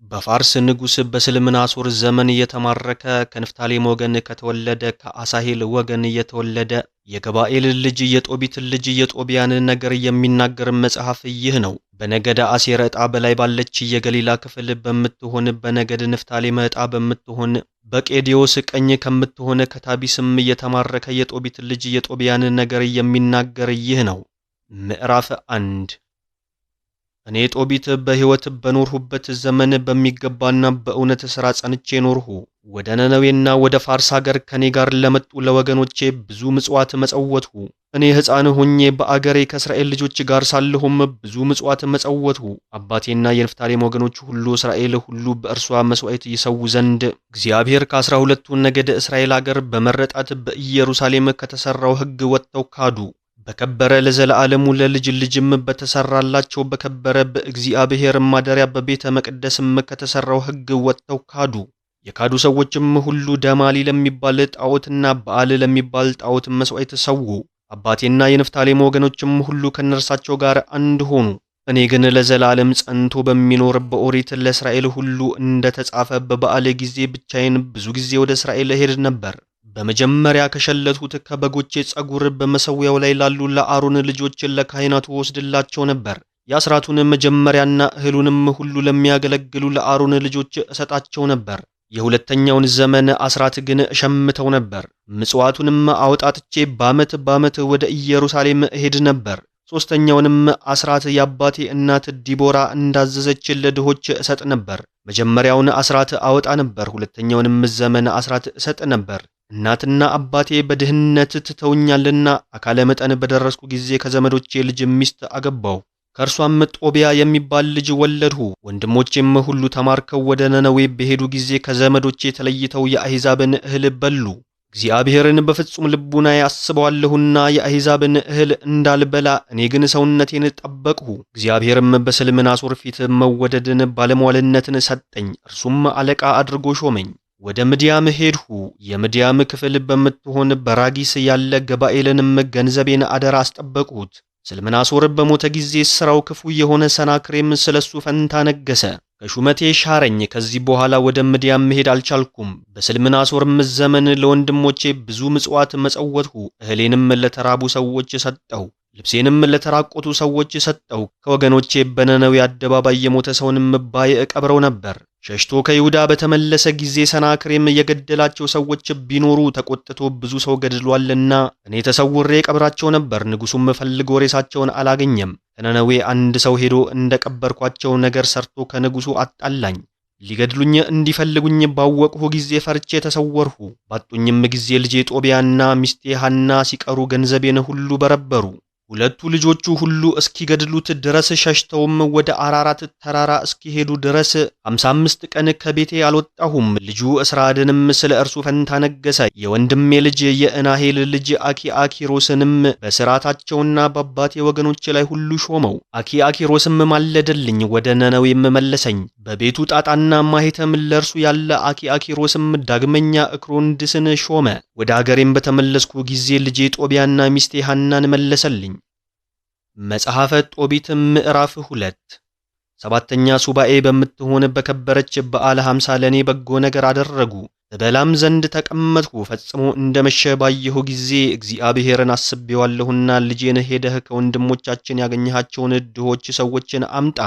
በፋርስ ንጉስ በስልምናሶር ዘመን የተማረከ ከንፍታሌም ወገን ከተወለደ ከአሳሄል ወገን የተወለደ የገባኤል ልጅ የጦቢት ልጅ የጦቢያን ነገር የሚናገር መጽሐፍ ይህ ነው። በነገደ አሴር ዕጣ በላይ ባለች የገሊላ ክፍል በምትሆን በነገድ ንፍታሌም ዕጣ በምትሆን በቄዴዎስ ቀኝ ከምትሆን ከታቢስም የተማረከ የጦቢት ልጅ የጦቢያን ነገር የሚናገር ይህ ነው። ምዕራፍ 1 እኔ ጦቢት በሕይወት በኖርሁበት ዘመን በሚገባና በእውነት ሥራ ጸንቼ ኖርሁ። ወደ ነነዌና ወደ ፋርስ አገር ከኔ ጋር ለመጡ ለወገኖቼ ብዙ ምጽዋት መጸወትሁ። እኔ ሕፃን ሆኜ በአገሬ ከእስራኤል ልጆች ጋር ሳለሁም ብዙ ምጽዋት መጸወትሁ። አባቴና የንፍታሌም ወገኖች ሁሉ እስራኤል ሁሉ በእርሷ መሥዋዕት ይሰዉ ዘንድ እግዚአብሔር ከ12ቱ ነገደ እስራኤል አገር በመረጣት በኢየሩሳሌም ከተሠራው ሕግ ወጥተው ካዱ። በከበረ ለዘላለሙ ለልጅ ልጅም በተሰራላቸው በከበረ በእግዚአብሔር ማደሪያ በቤተ መቅደስም ከተሰራው ሕግ ወጥተው ካዱ። የካዱ ሰዎችም ሁሉ ደማሊ ለሚባል ጣዖትና በዓል ለሚባል ጣዖት መሥዋዕት ሰዉ። አባቴና የንፍታሌም ወገኖችም ሁሉ ከነርሳቸው ጋር አንድ ሆኑ። እኔ ግን ለዘላለም ጸንቶ በሚኖር በኦሪት ለእስራኤል ሁሉ እንደተጻፈ በበዓል ጊዜ ብቻዬን ብዙ ጊዜ ወደ እስራኤል ሄድ ነበር። በመጀመሪያ ከሸለቱት ከበጎቼ ጸጉር በመሠዊያው ላይ ላሉ ለአሮን ልጆች ለካህናቱ ወስድላቸው ነበር። የአስራቱን መጀመሪያና እህሉንም ሁሉ ለሚያገለግሉ ለአሮን ልጆች እሰጣቸው ነበር። የሁለተኛውን ዘመን አስራት ግን እሸምተው ነበር። ምጽዋቱንም አውጣጥቼ በዓመት ወደ ኢየሩሳሌም እሄድ ነበር። ሦስተኛውንም አስራት የአባቴ እናት ዲቦራ እንዳዘዘች ለድሆች እሰጥ ነበር። መጀመሪያውን አስራት አወጣ ነበር። ሁለተኛውንም ዘመን አስራት እሰጥ ነበር። እናትና አባቴ በድህነት ትተውኛልና አካለ መጠን በደረስኩ ጊዜ ከዘመዶቼ ልጅ ሚስት አገባሁ። ከእርሷም ጦቢያ የሚባል ልጅ ወለድሁ። ወንድሞቼም ሁሉ ተማርከው ወደ ነነዌ በሄዱ ጊዜ ከዘመዶቼ ተለይተው የአሕዛብን እህል በሉ። እግዚአብሔርን በፍጹም ልቡናዬ አስበዋለሁና የአሕዛብን እህል እንዳልበላ እኔ ግን ሰውነቴን ጠበቅሁ። እግዚአብሔርም በስልምናሶር ፊት መወደድን ባለሟልነትን ሰጠኝ። እርሱም አለቃ አድርጎ ሾመኝ። ወደ ምድያም ሄድሁ። የምድያም ክፍል በምትሆን በራጊስ ያለ ገባኤልንም ገንዘቤን አደራ አስጠበቅሁት። ስልምናሶር በሞተ ጊዜ ሥራው ክፉ የሆነ ሰናክሬም ስለሱ ፈንታ ነገሰ። ከሹመቴ ሻረኝ። ከዚህ በኋላ ወደ ምድያም መሄድ አልቻልኩም። በስልምናሶርም ዘመን ለወንድሞቼ ብዙ ምጽዋት መጸወትሁ። እህሌንም ለተራቡ ሰዎች ሰጠሁ። ልብሴንም ለተራቆቱ ሰዎች ሰጠሁ። ከወገኖቼ በነነዌ አደባባይ የሞተ ሰውንም ባይ እቀብረው ነበር። ሸሽቶ ከይሁዳ በተመለሰ ጊዜ ሰናክሬም የገደላቸው ሰዎች ቢኖሩ ተቆጥቶ ብዙ ሰው ገድሏልና እኔ ተሰውሬ ቀብራቸው ነበር። ንጉሡም ፈልጎ ሬሳቸውን አላገኘም። ከነነዌ አንድ ሰው ሄዶ እንደቀበርኳቸው ነገር ሰርቶ ከንጉሡ አጣላኝ። ሊገድሉኝ እንዲፈልጉኝ ባወቅሁ ጊዜ ፈርቼ ተሰወርሁ። ባጡኝም ጊዜ ልጄ ጦቢያና ሚስቴ ሐና ሲቀሩ ገንዘቤን ሁሉ በረበሩ። ሁለቱ ልጆቹ ሁሉ እስኪገድሉት ድረስ ሸሽተውም ወደ አራራት ተራራ እስኪሄዱ ድረስ 55 ቀን ከቤቴ አልወጣሁም። ልጁ እስራድንም ስለ እርሱ ፈንታ ነገሰ። የወንድሜ ልጅ የእናሄል ልጅ አኪሮስንም በሥርዓታቸውና በአባቴ ወገኖች ላይ ሁሉ ሾመው። አኪሮስም ማለደልኝ፣ ወደ ነነዌም መለሰኝ። በቤቱ ጣጣና ማኅተም ለእርሱ ያለ አኪሮስም ዳግመኛ እክሮንድስን ሾመ። ወደ አገሬም በተመለስኩ ጊዜ ልጄ ጦቢያና ሚስቴ ሐናን መለሰልኝ። መጽሐፈ ጦቢት ምዕራፍ 2 7ኛ ሱባኤ በምትሆን በከበረች በዓለ 50 ለኔ በጎ ነገር አደረጉ። በበላም ዘንድ ተቀመጥኩ። ፈጽሞ እንደመሸ ባየሁ ጊዜ እግዚአብሔርን አስቤዋለሁና ልጄን ሄደህ ከወንድሞቻችን ያገኘሃቸውን ድሆች ሰዎችን አምጣ፣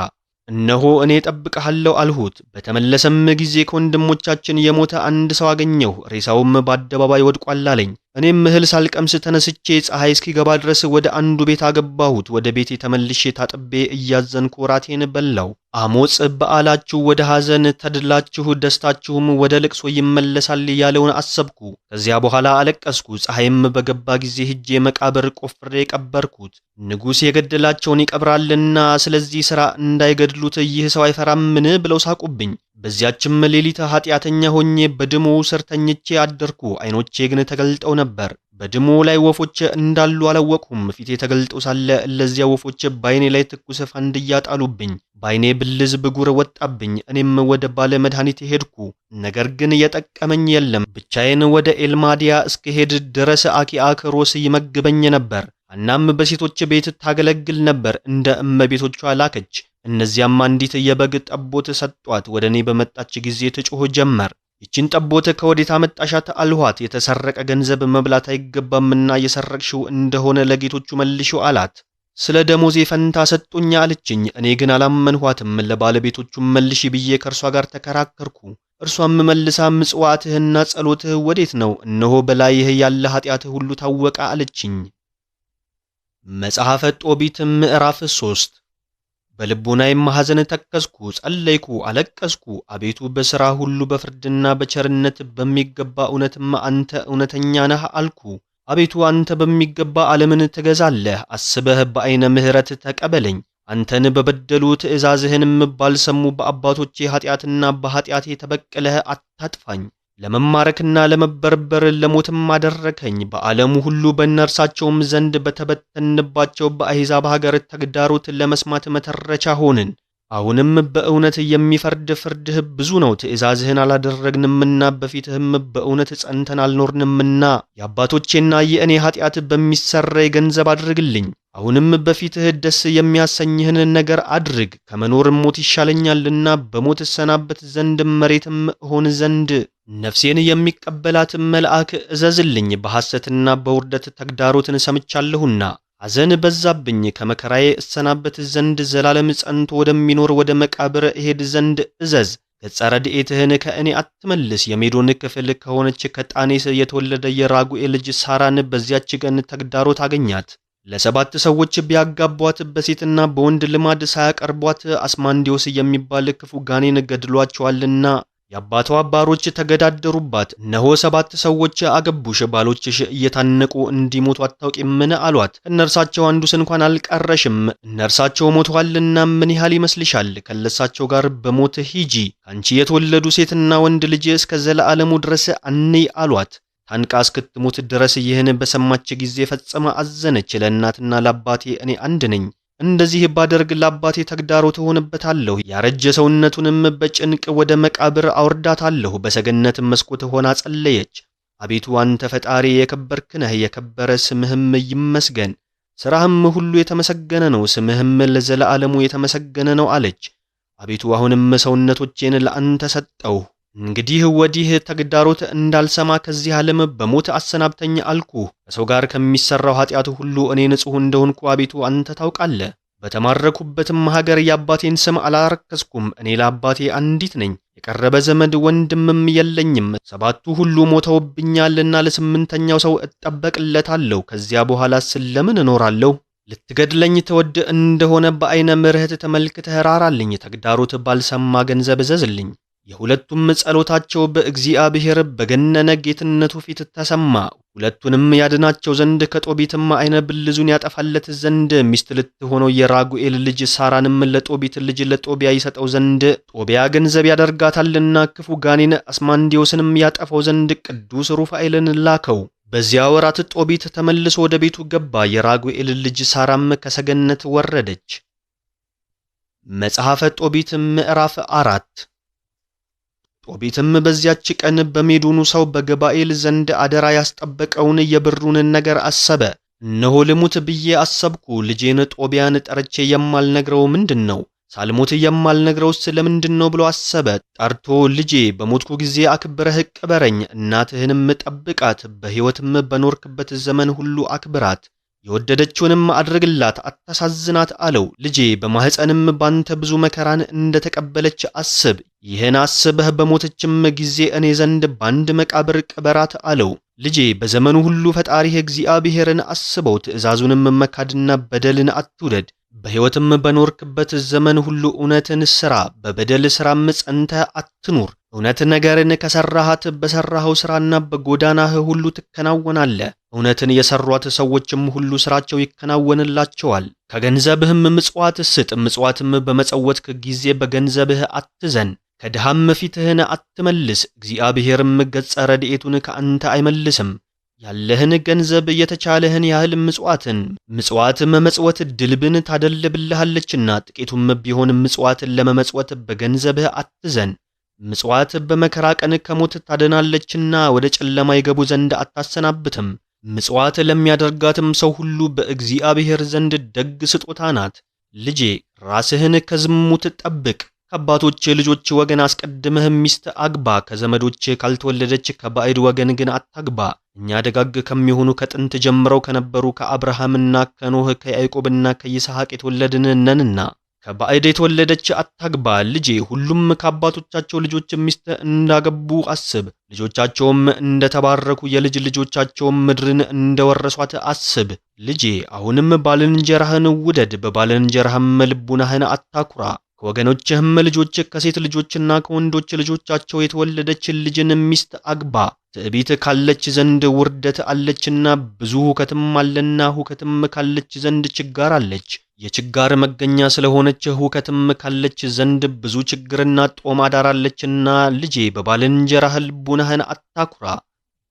እነሆ እኔ እጠብቅሃለሁ አልሁት። በተመለሰም ጊዜ ከወንድሞቻችን የሞተ አንድ ሰው አገኘሁ። ሬሳውም በአደባባይ ወድቋል አለኝ። እኔም እህል ሳልቀምስ ተነስቼ ፀሐይ እስኪገባ ድረስ ወደ አንዱ ቤት አገባሁት። ወደ ቤቴ ተመልሼ ታጥቤ እያዘንኩ ራቴን በላው። አሞጽ በዓላችሁ ወደ ሐዘን፣ ተድላችሁ ደስታችሁም ወደ ልቅሶ ይመለሳል ያለውን አሰብኩ። ከዚያ በኋላ አለቀስኩ። ፀሐይም በገባ ጊዜ ሄጄ መቃብር ቆፍሬ ቀበርኩት። ንጉሥ የገደላቸውን ይቀብራልና ስለዚህ ሥራ እንዳይገድሉት ይህ ሰው አይፈራምን ብለው ሳቁብኝ። በዚያችም ሌሊት ኃጢአተኛ ሆኜ በድሞ ስር ተኝቼ አደርኩ። ዓይኖቼ ግን ተገልጠው ነበር። በድሞ ላይ ወፎች እንዳሉ አላወቅሁም። ፊቴ ተገልጠው ሳለ እለዚያ ወፎች በዓይኔ ላይ ትኩስ ፈንድያ ጣሉብኝ። በዓይኔ ብልዝ ብጉር ወጣብኝ። እኔም ወደ ባለ መድኃኒት ሄድኩ። ነገር ግን የጠቀመኝ የለም። ብቻዬን ወደ ኤልማዲያ እስክሄድ ድረስ አኪሮስ ይመግበኝ ነበር። ሐናም በሴቶች ቤት ታገለግል ነበር፣ እንደ እመቤቶቿ ላከች። እነዚያም አንዲት የበግ ጠቦት ሰጧት። ወደ እኔ በመጣች ጊዜ ትጮህ ጀመር። ይችን ጠቦት ከወዴት አመጣሻት አልኋት። የተሰረቀ ገንዘብ መብላት አይገባምና የሰረቅሽው እንደሆነ ለጌቶቹ መልሺው አላት። ስለ ደሞዜ ፈንታ ሰጡኝ አለችኝ። እኔ ግን አላመንኋትም። ለባለቤቶቹም መልሺ ብዬ ከእርሷ ጋር ተከራከርኩ። እርሷም መልሳ ምጽዋትህና ጸሎትህ ወዴት ነው? እነሆ በላይህ ያለ ኃጢአትህ ሁሉ ታወቀ አለችኝ። መጽሐፈ ጦቢት ምዕራፍ 3 በልቦናዬም ሐዘን ተከዝኩ፣ ጸለይኩ፣ አለቀስኩ። አቤቱ በሥራ ሁሉ በፍርድና በቸርነት በሚገባ እውነትም አንተ እውነተኛ ነህ አልኩ። አቤቱ አንተ በሚገባ ዓለምን ትገዛለህ፣ አስበህ በዐይነ ምሕረት ተቀበለኝ። አንተን በበደሉ ትእዛዝህንም ባልሰሙ በአባቶቼ ኃጢአትና በኃጢአቴ ተበቅለህ አታጥፋኝ። ለመማረክና ለመበርበር ለሞትም አደረከኝ። በዓለሙ ሁሉ በእነርሳቸውም ዘንድ በተበተንባቸው በአሕዛብ ሀገር ተግዳሮት ለመስማት መተረቻ ሆንን። አሁንም በእውነት የሚፈርድ ፍርድህ ብዙ ነው። ትእዛዝህን አላደረግንምና በፊትህም በእውነት ጸንተን አልኖርንምና የአባቶቼና የእኔ ኃጢአት በሚሰረይ ገንዘብ አድርግልኝ። አሁንም በፊትህ ደስ የሚያሰኝህን ነገር አድርግ። ከመኖር ሞት ይሻለኛልና በሞት እሰናበት ዘንድ መሬትም እሆን ዘንድ ነፍሴን የሚቀበላት መልአክ እዘዝልኝ። በሐሰትና በውርደት ተግዳሮትን ሰምቻለሁና ሐዘን በዛብኝ። ከመከራዬ እሰናበት ዘንድ ዘላለም ጸንቶ ወደሚኖር ወደ መቃብር እሄድ ዘንድ እዘዝ። ገጸ ረድኤትህን ከእኔ አትመልስ። የሜዶን ክፍል ከሆነች ከጣኔስ የተወለደ የራጉኤል ልጅ ሳራን በዚያች ቀን ተግዳሮት አገኛት። ለ7 ሰዎች ቢያጋቧት በሴትና በወንድ ልማድ ሳያቀርቧት አስማንዲዮስ የሚባል ክፉ ጋኔን ገድሏቸዋልና የአባቷ ባሮች ተገዳደሩባት። እነሆ 7 ሰዎች አገቡሽ፣ ባሎችሽ እየታነቁ እንዲሞቱ አታውቂምን አሏት። ከእነርሳቸው አንዱስ እንኳን አልቀረሽም፣ እነርሳቸው ሞተዋልና ምን ያህል ይመስልሻል? ከለሳቸው ጋር በሞት ሂጂ፣ ካንቺ የተወለዱ ሴትና ወንድ ልጅ እስከ ዘለዓለሙ ድረስ አንይ አሏት። ታንቃ እስክትሞት ድረስ ይህን በሰማች ጊዜ ፈጽማ አዘነች። ለእናትና ለአባቴ እኔ አንድ ነኝ፣ እንደዚህ ባደርግ ለአባቴ ተግዳሮት እሆንበታለሁ። ያረጀ ሰውነቱንም በጭንቅ ወደ መቃብር አወርዳታለሁ። በሰገነት መስኮት ሆና ጸለየች። አቤቱ አንተ ፈጣሪ የከበርክ ነህ፣ የከበረ ስምህም ይመስገን። ሥራህም ሁሉ የተመሰገነ ነው፣ ስምህም ለዘለዓለሙ የተመሰገነ ነው አለች። አቤቱ አሁንም ሰውነቶቼን ለአንተ ሰጠሁ። እንግዲህ ወዲህ ተግዳሮት እንዳልሰማ ከዚህ ዓለም በሞት አሰናብተኝ አልኩ። ከሰው ጋር ከሚሰራው ኃጢአት ሁሉ እኔ ንጹሕ እንደሆንኩ አቤቱ አንተ ታውቃለህ። በተማረኩበትም ሀገር የአባቴን ስም አላረከስኩም። እኔ ለአባቴ አንዲት ነኝ፣ የቀረበ ዘመድ ወንድምም የለኝም። 7ቱ ሁሉ ሞተውብኛልና ለ8ኛው ሰው እጠበቅለታለሁ። ከዚያ በኋላ ስለምን እኖራለሁ? ልትገድለኝ ተወድ እንደሆነ በዐይነ ምሕረት ተመልክተህ ራራልኝ። ተግዳሮት ባልሰማ ገንዘብ እዘዝልኝ። የሁለቱም ጸሎታቸው በእግዚአብሔር በገነነ ጌትነቱ ፊት ተሰማ። ሁለቱንም ያድናቸው ዘንድ ከጦቢትም ዐይነ ብልዙን ያጠፋለት ዘንድ ሚስት ልትሆነው የራጉኤል ልጅ ሳራንም ለጦቢት ልጅ ለጦቢያ ይሰጠው ዘንድ ጦቢያ ገንዘብ ያደርጋታልና ክፉ ጋኔን አስማንዲዮስንም ያጠፋው ዘንድ ቅዱስ ሩፋኤልን ላከው። በዚያ ወራት ጦቢት ተመልሶ ወደ ቤቱ ገባ። የራጉኤል ልጅ ሳራም ከሰገነት ወረደች። መጽሐፈ ጦቢት ምዕራፍ 4 ጦቢትም በዚያች ቀን በሜዶኑ ሰው በገባኤል ዘንድ አደራ ያስጠበቀውን የብሩን ነገር አሰበ። እነሆ ልሙት ብዬ አሰብኩ። ልጄን ጦቢያን ጠርቼ የማልነግረው ምንድን ነው? ሳልሞት የማልነግረውስ ለምንድን ነው ብሎ አሰበ። ጠርቶ ልጄ በሞትኩ ጊዜ አክብረህ ቅበረኝ፣ እናትህንም ጠብቃት፣ በሕይወትም በኖርክበት ዘመን ሁሉ አክብራት፣ የወደደችውንም አድርግላት፣ አታሳዝናት አለው። ልጄ በማኅፀንም ባንተ ብዙ መከራን እንደተቀበለች አስብ። ይህን አስበህ በሞተችም ጊዜ እኔ ዘንድ ባንድ መቃብር ቅበራት አለው። ልጄ በዘመኑ ሁሉ ፈጣሪህ እግዚአብሔርን አስበው፣ ትእዛዙንም መካድና በደልን አትውደድ። በሕይወትም በኖርክበት ዘመን ሁሉ እውነትን ሥራ፣ በበደል ሥራም ጸንተህ አትኑር። እውነት ነገርን ከሠራሃት በሠራኸው ሥራና በጎዳናህ ሁሉ ትከናወናለህ። እውነትን የሠሯት ሰዎችም ሁሉ ሥራቸው ይከናወንላቸዋል። ከገንዘብህም ምጽዋት ስጥ፣ ምጽዋትም በመጸወትክ ጊዜ በገንዘብህ አትዘን። ከድሃም ፊትህን አትመልስ፣ እግዚአብሔርም ገጸ ረድኤቱን ከአንተ አይመልስም። ያለህን ገንዘብ የተቻለህን ያህል ምጽዋት መመጽወት ድልብን ታደልብልሃለችና፣ ጥቂቱም ቢሆን ምጽዋትን ለመመጽወት በገንዘብህ አትዘን። ምጽዋት በመከራ ቀን ከሞት ታድናለችና ወደ ጨለማ ይገቡ ዘንድ አታሰናብትም። ምጽዋት ለሚያደርጋትም ሰው ሁሉ በእግዚአብሔር ዘንድ ደግ ስጦታ ናት። ልጄ ራስህን ከዝሙት ጠብቅ። ከአባቶች ልጆች ወገን አስቀድመህ ሚስት አግባ። ከዘመዶች ካልተወለደች ከባዕድ ወገን ግን አታግባ። እኛ ደጋግ ከሚሆኑ ከጥንት ጀምረው ከነበሩ ከአብርሃምና ከኖህ ከያዕቆብና ከይስሐቅ የተወለድን ነንና ከባዕድ የተወለደች አታግባ። ልጄ ሁሉም ከአባቶቻቸው ልጆች ሚስት እንዳገቡ አስብ። ልጆቻቸውም እንደተባረኩ የልጅ ልጆቻቸውም ምድርን እንደወረሷት አስብ። ልጄ አሁንም ባልንጀራህን ውደድ፣ በባልንጀራህም ልቡናህን አታኩራ። ከወገኖችህም ልጆች ከሴት ልጆችና ከወንዶች ልጆቻቸው የተወለደች ልጅን ሚስት አግባ። ትዕቢት ካለች ዘንድ ውርደት አለችና ብዙ ሁከትም አለና፣ ሁከትም ካለች ዘንድ ችጋር አለች። የችጋር መገኛ ስለሆነች ሁከትም ካለች ዘንድ ብዙ ችግርና ጦም አዳር አለችና፣ ልጄ በባልንጀራህ ልቡናህን አታኩራ።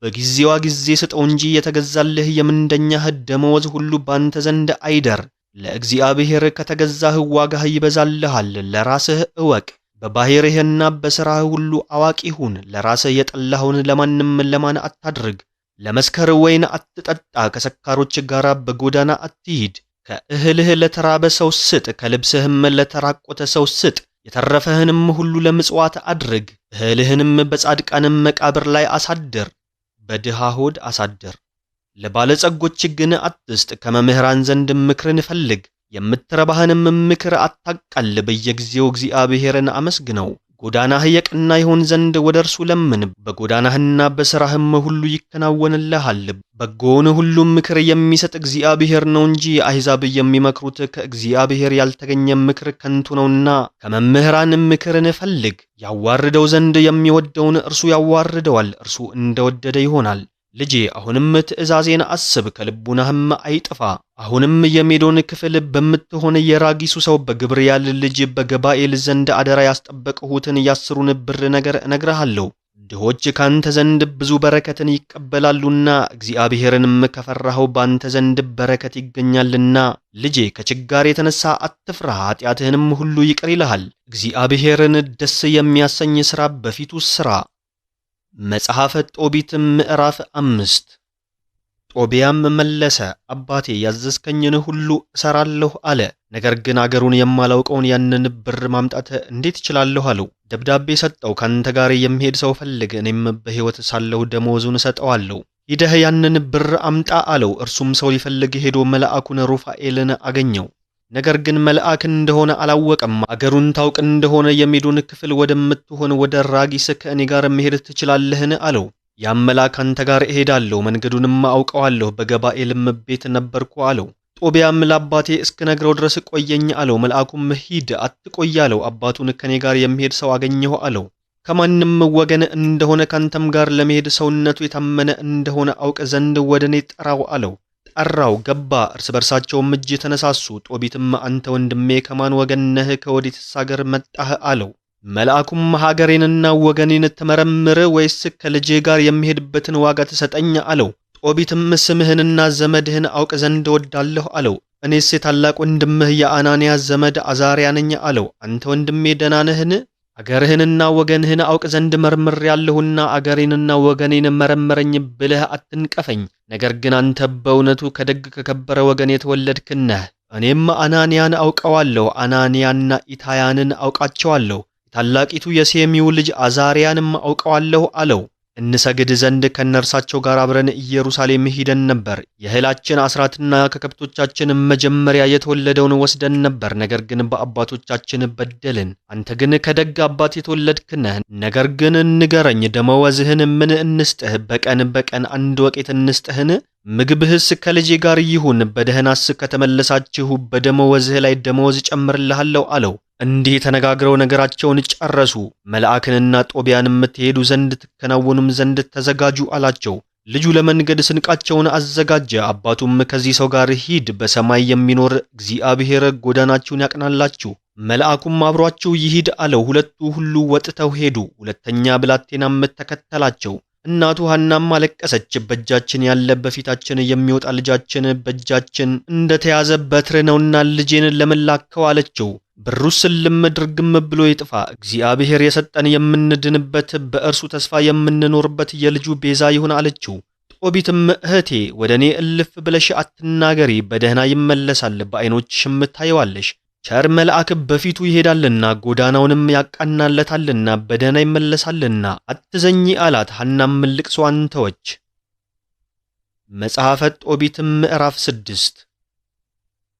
በጊዜዋ ጊዜ ስጠው እንጂ የተገዛልህ የምንደኛህ ደመወዝ ሁሉ ባንተ ዘንድ አይደር። ለእግዚአብሔር ከተገዛህ ዋጋህ ይበዛልሃል። ለራስህ እወቅ፣ በባሕርህና በሥራህ ሁሉ አዋቂ ሁን። ለራስህ የጠላኸውን ለማን አታድርግ። ለመስከር ወይን አትጠጣ፣ ከሰካሮች ጋር በጎዳና አትሂድ። ከእህልህ ለተራበ ሰው ስጥ፣ ከልብስህም ለተራቆተ ሰው ስጥ። የተረፈህንም ሁሉ ለምጽዋት አድርግ። እህልህንም በጻድቃንም መቃብር ላይ አሳድር፣ በድሃ ሆድ አሳድር። ለባለጸጎች ግን አትስጥ። ከመምህራን ዘንድ ምክርን ፈልግ፣ የምትረባህንም ምክር አታቃል። በየጊዜው እግዚአብሔርን አመስግነው። ጎዳናህ የቀና ይሆን ዘንድ ወደ እርሱ ለምን። በጎዳናህና በሥራህም ሁሉ ይከናወንልሃል። በጎውን ሁሉ ምክር የሚሰጥ እግዚአብሔር ነው እንጂ አሕዛብ የሚመክሩት ከእግዚአብሔር ያልተገኘ ምክር ከንቱ ነውና። ከመምህራን ምክርን ፈልግ። ያዋርደው ዘንድ የሚወደውን እርሱ ያዋርደዋል፣ እርሱ እንደወደደ ይሆናል። ልጄ አሁንም ትእዛዜን አስብ፣ ከልቡናህም አይጥፋ። አሁንም የሜዶን ክፍል በምትሆን የራጊሱ ሰው በግብርያል ልጅ በገባኤል ዘንድ አደራ ያስጠበቅሁትን የ10 ብር ነገር እነግርሃለሁ። ድሆች ካንተ ዘንድ ብዙ በረከትን ይቀበላሉና፣ እግዚአብሔርንም ከፈራኸው ባንተ ዘንድ በረከት ይገኛልና። ልጄ ከችጋር የተነሳ አትፍራ፣ ኃጢአትህንም ሁሉ ይቅር ይልሃል። እግዚአብሔርን ደስ የሚያሰኝ ሥራ በፊቱ ሥራ። መጽሐፈ ጦቢት ምዕራፍ 5 ጦቢያም መለሰ፣ አባቴ ያዘዝከኝን ሁሉ እሰራለሁ አለ። ነገር ግን አገሩን የማላውቀውን ያንን ብር ማምጣት እንዴት እችላለሁ አለው። ደብዳቤ ሰጠው፣ ካንተ ጋር የሚሄድ ሰው ፈልግ፣ እኔም በሕይወት ሳለሁ ደመወዙን እሰጠዋለሁ። ሂደህ ያንን ብር አምጣ አለው። እርሱም ሰው ሊፈልግ ሄዶ መልአኩን ሩፋኤልን አገኘው። ነገር ግን መልአክ እንደሆነ አላወቀም። አገሩን ታውቅ እንደሆነ የሜዶን ክፍል ወደምትሆን ወደ ራጊስ ከእኔ ጋር መሄድ ትችላለህን አለው። ያም መልአክ አንተ ጋር እሄዳለሁ፣ መንገዱንም አውቀዋለሁ፣ በገባኤልም ቤት ነበርኩ አለው። ጦቢያም ለአባቴ እስክነግረው ድረስ ቆየኝ አለው። መልአኩም ሂድ አትቆይ አለው። አባቱን ከኔ ጋር የሚሄድ ሰው አገኘሁ አለው። ከማንም ወገን እንደሆነ ካንተም ጋር ለመሄድ ሰውነቱ የታመነ እንደሆነ አውቅ ዘንድ ወደ እኔ ጠራው አለው። ጠራው፣ ገባ። እርስ በርሳቸውም እጅ ተነሳሱ። ጦቢትም አንተ ወንድሜ ከማን ወገን ነህ? ከወዴትስ አገር መጣህ? አለው። መልአኩም ሀገሬንና ወገኔን ትመረምር ወይስ ከልጅህ ጋር የሚሄድበትን ዋጋ ትሰጠኝ? አለው። ጦቢትም ስምህንና ዘመድህን አውቅ ዘንድ እወዳለሁ አለው። እኔስ የታላቅ ወንድምህ የአናንያ ዘመድ አዛርያ ነኝ አለው። አንተ ወንድሜ ደህና ነህን? አገርህንና ወገንህን አውቅ ዘንድ መርምሬአለሁና አገሬንና ወገኔን መረመረኝ ብለህ አትንቀፈኝ። ነገር ግን አንተ በእውነቱ ከደግ ከከበረ ወገን የተወለድክ ነህ። እኔም አናንያን አውቀዋለሁ፣ አናንያና ኢታያንን አውቃቸዋለሁ፣ የታላቂቱ የሴሚው ልጅ አዛርያንም አውቀዋለሁ አለው። እንሰግድ ዘንድ ከነርሳቸው ጋር አብረን ኢየሩሳሌም ሂደን ነበር። የእህላችን አስራትና ከከብቶቻችን መጀመሪያ የተወለደውን ወስደን ነበር። ነገር ግን በአባቶቻችን በደልን። አንተ ግን ከደግ አባት የተወለድክ ነህ። ነገር ግን ንገረኝ፣ ደመወዝህን ምን እንስጥህ? በቀን 1 ወቄት እንስጥህን? ምግብህስ ከልጄ ጋር ይሁን። በደህናስ ከተመለሳችሁ በደመወዝህ ላይ ደመወዝ ጨምርልሃለሁ አለው። እንዲህ ተነጋግረው ነገራቸውን ጨረሱ። መልአክንና ጦቢያንም ትሄዱ ዘንድ ትከናወኑም ዘንድ ተዘጋጁ አላቸው። ልጁ ለመንገድ ስንቃቸውን አዘጋጀ። አባቱም ከዚህ ሰው ጋር ሂድ፣ በሰማይ የሚኖር እግዚአብሔር ጎዳናችሁን ያቅናላችሁ፣ መልአኩም አብሯችሁ ይሂድ አለው። ሁለቱ ሁሉ ወጥተው ሄዱ። ሁለተኛ ብላቴናም ተከተላቸው። እናቱ ሐናም አለቀሰች። በእጃችን ያለ በፊታችን የሚወጣ ልጃችን በእጃችን እንደተያዘ በትር ነውና ልጄን ለምን ላከው አለችው። ብሩስ ልም ድርግም ብሎ ይጥፋ፣ እግዚአብሔር የሰጠን የምንድንበት በእርሱ ተስፋ የምንኖርበት የልጁ ቤዛ ይሁን አለችው። ጦቢትም እህቴ ወደኔ እልፍ ብለሽ አትናገሪ፣ በደህና ይመለሳል፣ በዓይኖችሽም ታየዋለሽ። ቸር መልአክ በፊቱ ይሄዳልና ጎዳናውንም ያቃናለታልና በደህና ይመለሳልና አትዘኚ አላት። ሐናም ልቅሶዋን ተወች። መጽሐፈ ጦቢት ምዕራፍ 6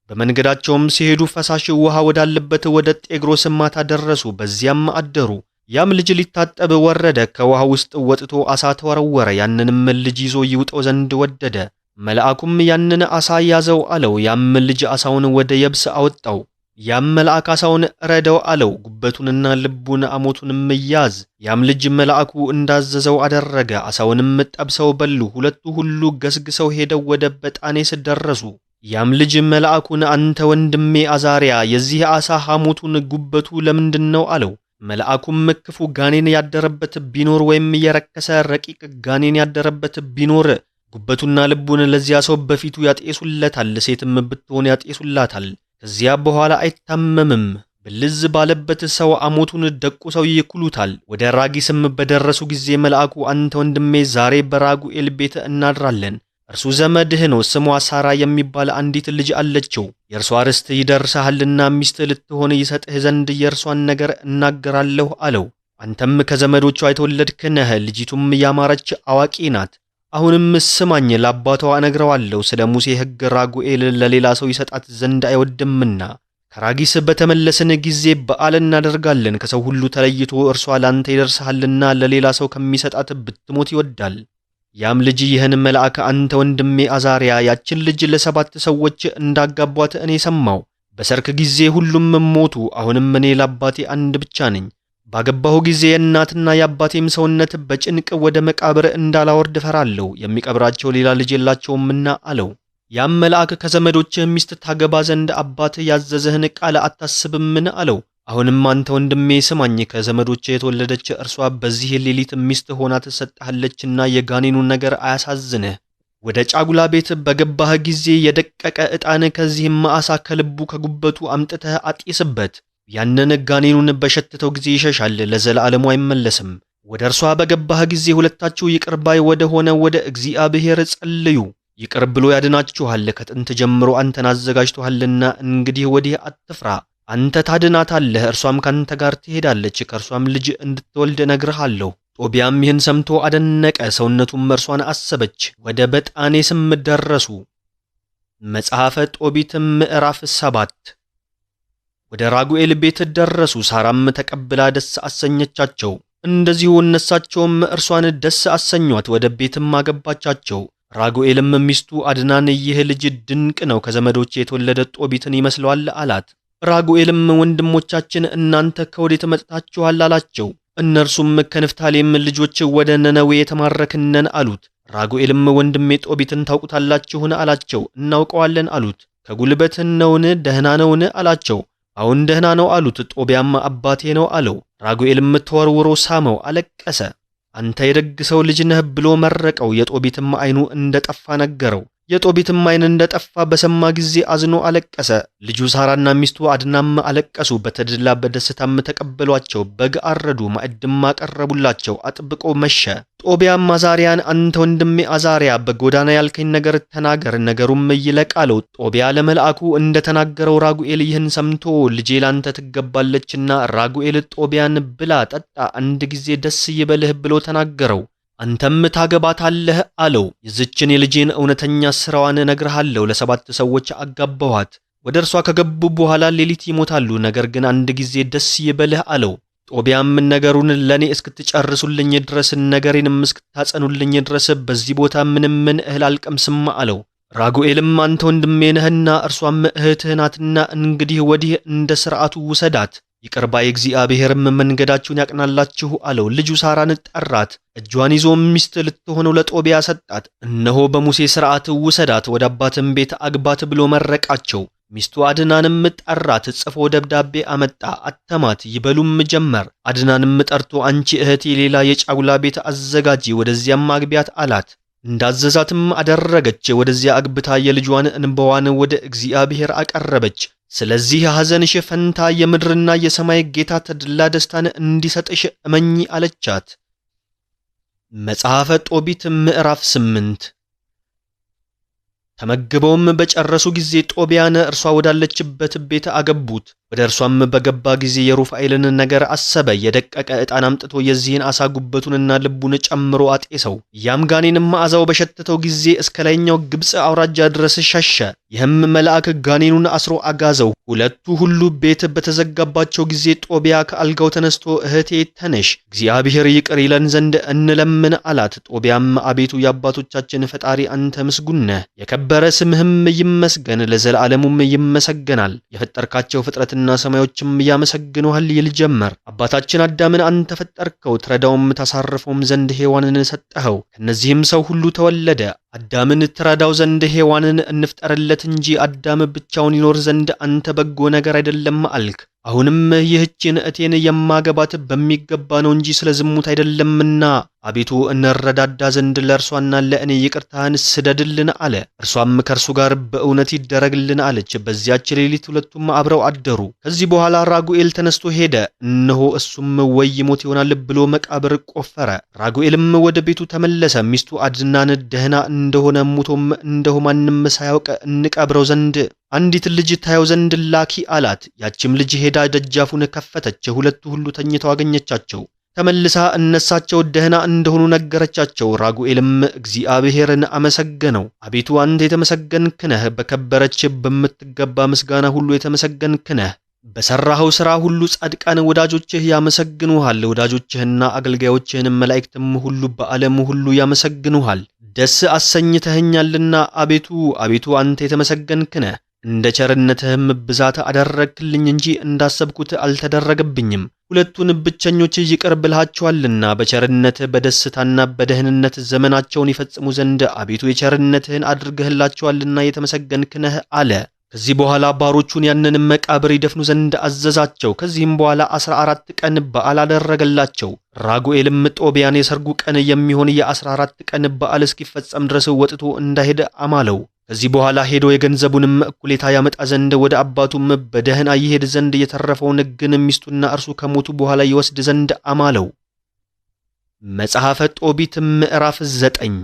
በመንገዳቸውም ሲሄዱ ፈሳሽ ውሃ ወዳለበት ወደ ጤግሮስ ማታ ደረሱ፣ በዚያም አደሩ። ያም ልጅ ሊታጠብ ወረደ፣ ከውሃ ውስጥ ወጥቶ ዓሣ ተወረወረ። ያንንም ልጅ ይዞ ይውጠው ዘንድ ወደደ። መልአኩም ያንን ዓሣ ያዘው አለው። ያም ልጅ ዓሣውን ወደ የብስ አወጣው። ያም መልአክ ዓሣውን እረደው አለው። ጉበቱንና ልቡን አሞቱንም ያዝ። ያም ልጅ መልአኩ እንዳዘዘው አደረገ። ዓሣውንም ጠብሰው በሉ። ሁለቱ ሁሉ ገስግሰው ሄደው ወደ በጣኔስ ደረሱ። ያም ልጅ መልአኩን አንተ ወንድሜ አዛርያ፣ የዚህ ዓሣ ሐሞቱን ጉበቱ ለምንድነው አለው። መልአኩም ክፉ ጋኔን ያደረበት ቢኖር ወይም የረከሰ ረቂቅ ጋኔን ያደረበት ቢኖር ጉበቱና ልቡን ለዚያ ሰው በፊቱ ያጤሱለታል፣ ሴትም ብትሆን ያጤሱላታል። ከዚያ በኋላ አይታመምም። ብልዝ ባለበት ሰው አሞቱን ደቁሰው ይኩሉታል። ወደ ራጊስም በደረሱ ጊዜ መልአኩ አንተ ወንድሜ ዛሬ በራጉኤል ቤት እናድራለን፣ እርሱ ዘመድህ ነው፣ ስሟ ሳራ የሚባል አንዲት ልጅ አለችው። የእርሷ ርስት ይደርስሃልና ሚስት ልትሆን ይሰጥህ ዘንድ የእርሷን ነገር እናገራለሁ አለው። አንተም ከዘመዶቿ የተወለድክ ነህ፣ ልጅቱም ያማረች አዋቂ ናት። አሁንም ስማኝ፣ ለአባቷ እነግረዋለሁ። ስለ ሙሴ ሕግ ራጉኤል ለሌላ ሰው ይሰጣት ዘንድ አይወድምና ከራጊስ በተመለስን ጊዜ በዓል እናደርጋለን። ከሰው ሁሉ ተለይቶ እርሷ ላንተ ይደርስሃልና ለሌላ ሰው ከሚሰጣት ብትሞት ይወዳል። ያም ልጅ ይህን መልአክ አንተ ወንድሜ አዛርያ ያችን ልጅ ለ7 ሰዎች እንዳጋቧት እኔ ሰማው። በሰርክ ጊዜ ሁሉም ሞቱ። አሁንም እኔ ለአባቴ አንድ ብቻ ነኝ። ባገባሁ ጊዜ የእናትና የአባቴም ሰውነት በጭንቅ ወደ መቃብር እንዳላወርድ እፈራለሁ፣ የሚቀብራቸው ሌላ ልጅ የላቸውምና አለው። ያም መልአክ ከዘመዶችህ ሚስት ታገባ ዘንድ አባትህ ያዘዘህን ቃል አታስብምን አለው። አሁንም አንተ ወንድሜ ስማኝ፣ ከዘመዶችህ የተወለደች እርሷ በዚህ ሌሊት ሚስት ሆና ትሰጥሃለችና የጋኔኑ ነገር አያሳዝንህ። ወደ ጫጉላ ቤት በገባህ ጊዜ የደቀቀ ዕጣን ከዚህም ዓሣ ከልቡ ከጉበቱ አምጥተህ አጢስበት። ያንን ጋኔኑን በሸተተው ጊዜ ይሸሻል፣ ለዘላለሙ አይመለስም። ወደ እርሷ በገባህ ጊዜ ሁለታችሁ ይቅር ባይ ወደ ሆነ ወደ እግዚአብሔር ጸልዩ፣ ይቅር ብሎ ያድናችኋል። ከጥንት ጀምሮ አንተን አዘጋጅቶሃልና እንግዲህ ወዲህ አትፍራ። አንተ ታድናታለህ፣ እርሷም ካንተ ጋር ትሄዳለች፣ ከእርሷም ልጅ እንድትወልድ እነግርሃለሁ። ጦቢያም ይህን ሰምቶ አደነቀ፣ ሰውነቱም እርሷን አሰበች። ወደ በጣኔስም ደረሱ። መጽሐፈ ጦቢት ምዕራፍ 7 ወደ ራጉኤል ቤት ደረሱ። ሳራም ተቀብላ ደስ አሰኘቻቸው። እንደዚሁ እነሳቸውም እርሷን ደስ አሰኟት፣ ወደ ቤትም አገባቻቸው። ራጉኤልም ሚስቱ አድናን ይህ ልጅ ድንቅ ነው፣ ከዘመዶቼ የተወለደ ጦቢትን ይመስለዋል አላት። ራጉኤልም ወንድሞቻችን እናንተ ከወዴት መጥታችኋል አላቸው። እነርሱም ከንፍታሌም ልጆች ወደ ነነዌ የተማረክነን አሉት። ራጉኤልም ወንድሜ ጦቢትን ታውቁታላችሁን አላቸው። እናውቀዋለን አሉት። ከጉልበት ነውን? ደህና ነውን አላቸው። አሁን ደህና ነው አሉት። ጦቢያም አባቴ ነው አለው። ራጉኤልም ተወርውሮ ሳመው፣ አለቀሰ። አንተ የደግ ሰው ልጅ ነህ ብሎ መረቀው። የጦቢትም ዓይኑ እንደጠፋ ነገረው። የጦቢትም ዓይን እንደጠፋ በሰማ ጊዜ አዝኖ አለቀሰ። ልጁ ሳራና ሚስቱ አድናም አለቀሱ። በተድላ በደስታም ተቀበሏቸው። በግ አረዱ፣ ማዕድም አቀረቡላቸው። አጥብቆ መሸ። ጦቢያም አዛርያን አንተ ወንድሜ አዛርያ በጎዳና ያልከኝ ነገር ተናገር፣ ነገሩም ይለቅ አለው። ጦቢያ ለመልአኩ እንደተናገረው ራጉኤል ይህን ሰምቶ ልጄ ላንተ ትገባለችና ራጉኤል ጦቢያን ብላ ጠጣ፣ አንድ ጊዜ ደስ ይበልህ ብሎ ተናገረው። አንተም ታገባታለህ አለው። የዝችን የልጄን እውነተኛ ስራዋን እነግርሃለሁ። ለ7 ሰዎች አጋባኋት። ወደ እርሷ ከገቡ በኋላ ሌሊት ይሞታሉ፣ ነገር ግን አንድ ጊዜ ደስ ይበልህ አለው። ጦቢያም ነገሩን ለኔ እስክትጨርሱልኝ ድረስ ነገሬንም እስክታጸኑልኝ ድረስ በዚህ ቦታ ምንም እህል አልቀምስም አለው። ራጉኤልም አንተ ወንድሜ ነህና እርሷም እህትህ ናትና እንግዲህ ወዲህ እንደ ሥርዓቱ ውሰዳት፣ ይቅር ባይ እግዚአብሔርም መንገዳችሁን ያቅናላችሁ አለው። ልጁ ሳራን ጠራት፣ እጇን ይዞ ሚስት ልትሆነው ለጦቢያ ሰጣት። እነሆ በሙሴ ሥርዓት ውሰዳት፣ ወደ አባትም ቤት አግባት ብሎ መረቃቸው። ሚስቱ አድናንም ጠራት፣ ጽፎ ደብዳቤ አመጣ፣ አተማት፣ ይበሉም ጀመር። አድናንም ጠርቶ አንቺ እህቴ ሌላ የጫጉላ ቤት አዘጋጂ፣ ወደዚያም አግቢያት አላት። እንዳዘዛትም አደረገች። ወደዚያ አግብታ የልጇን እንባዋን ወደ እግዚአብሔር አቀረበች። ስለዚህ ሐዘንሽ ፈንታ የምድርና የሰማይ ጌታ ተድላ ደስታን እንዲሰጥሽ እመኚ አለቻት። መጽሐፈ ጦቢት ምዕራፍ 8 ተመግበውም በጨረሱ ጊዜ ጦቢያን እርሷ ወዳለችበት ቤት አገቡት። ወደ እርሷም በገባ ጊዜ የሩፋኤልን ነገር አሰበ። የደቀቀ ዕጣን አምጥቶ የዚህን ዓሣ ጉበቱንና ልቡን ጨምሮ አጤሰው። ያም ጋኔንም መዓዛው በሸተተው ጊዜ እስከ ላይኛው ግብፅ አውራጃ ድረስ ሸሸ። ይህም መልአክ ጋኔኑን አስሮ አጋዘው። ሁለቱ ሁሉ ቤት በተዘጋባቸው ጊዜ ጦቢያ ከአልጋው ተነስቶ እህቴ ተነሽ፣ እግዚአብሔር ይቅር ይለን ዘንድ እንለምን አላት። ጦቢያም አቤቱ የአባቶቻችን ፈጣሪ አንተ ምስጉን ነህ፣ የከበረ ስምህም ይመስገን፣ ለዘላለሙም ይመሰገናል። የፈጠርካቸው ፍጥረትና ሰማዮችም ያመሰግኑሃል ይል ጀመር። አባታችን አዳምን አንተ ፈጠርከው፣ ትረዳውም ታሳርፈውም ዘንድ ሔዋንን ሰጠኸው። ከነዚህም ሰው ሁሉ ተወለደ። አዳምን ትረዳው ዘንድ ሔዋንን እንፍጠርለት እንጂ አዳም ብቻውን ይኖር ዘንድ አንተ በጎ ነገር አይደለም አልክ። አሁንም ይህችን እቴን የማገባት በሚገባ ነው እንጂ ስለ ዝሙት አይደለምና አቤቱ እንረዳዳ ዘንድ ለእርሷና ለእኔ ይቅርታህን ስደድልን አለ። እርሷም ከእርሱ ጋር በእውነት ይደረግልን አለች። በዚያች ሌሊት ሁለቱም አብረው አደሩ። ከዚህ በኋላ ራጉኤል ተነስቶ ሄደ። እነሆ እሱም ወይ ይሞት ይሆናል ብሎ መቃብር ቆፈረ። ራጉኤልም ወደ ቤቱ ተመለሰ። ሚስቱ አድናን ደህና እንደሆነ ሙቶም እንደሁ ማንም ሳያውቅ እንቀብረው ዘንድ አንዲት ልጅ ታየው ዘንድ ላኪ አላት። ያችም ልጅ ሄዳ ደጃፉን ከፈተች። ሁለቱ ሁሉ ተኝተው አገኘቻቸው። ተመልሳ እነሳቸው ደህና እንደሆኑ ነገረቻቸው። ራጉኤልም እግዚአብሔርን አመሰገነው። አቤቱ አንተ የተመሰገንክ ነህ፣ በከበረች በምትገባ ምስጋና ሁሉ የተመሰገንክ ነህ። በሰራኸው ሥራ ሁሉ ጻድቃን ወዳጆችህ ያመሰግኑሃል። ወዳጆችህና አገልጋዮችህንም መላእክትም ሁሉ በዓለም ሁሉ ያመሰግኑሃል። ደስ አሰኝተኸኛልና አቤቱ አንተ የተመሰገንክ ነህ። እንደ ቸርነትህም ብዛት አደረግክልኝ እንጂ እንዳሰብኩት አልተደረገብኝም። ሁለቱን ብቸኞች ይቅር ብልሃቸዋልና በቸርነትህ በደስታና በደህንነት ዘመናቸውን ይፈጽሙ ዘንድ አቤቱ የቸርነትህን አድርገህላቸዋልና የተመሰገንክ ነህ አለ። ከዚህ በኋላ ባሮቹን ያንን መቃብር ይደፍኑ ዘንድ አዘዛቸው። ከዚህም በኋላ 14 ቀን በዓል አደረገላቸው። ራጉኤልም ጦቢያን የሰርጉ ቀን የሚሆን የ14 ቀን በዓል እስኪፈጸም ድረስ ወጥቶ እንዳይሄድ አማለው። ከዚህ በኋላ ሄዶ የገንዘቡንም እኩሌታ ያመጣ ዘንድ ወደ አባቱም በደህና ይሄድ ዘንድ የተረፈውን ግን ሚስቱና እርሱ ከሞቱ በኋላ ይወስድ ዘንድ አማለው። መጽሐፈ ጦቢት ምዕራፍ 9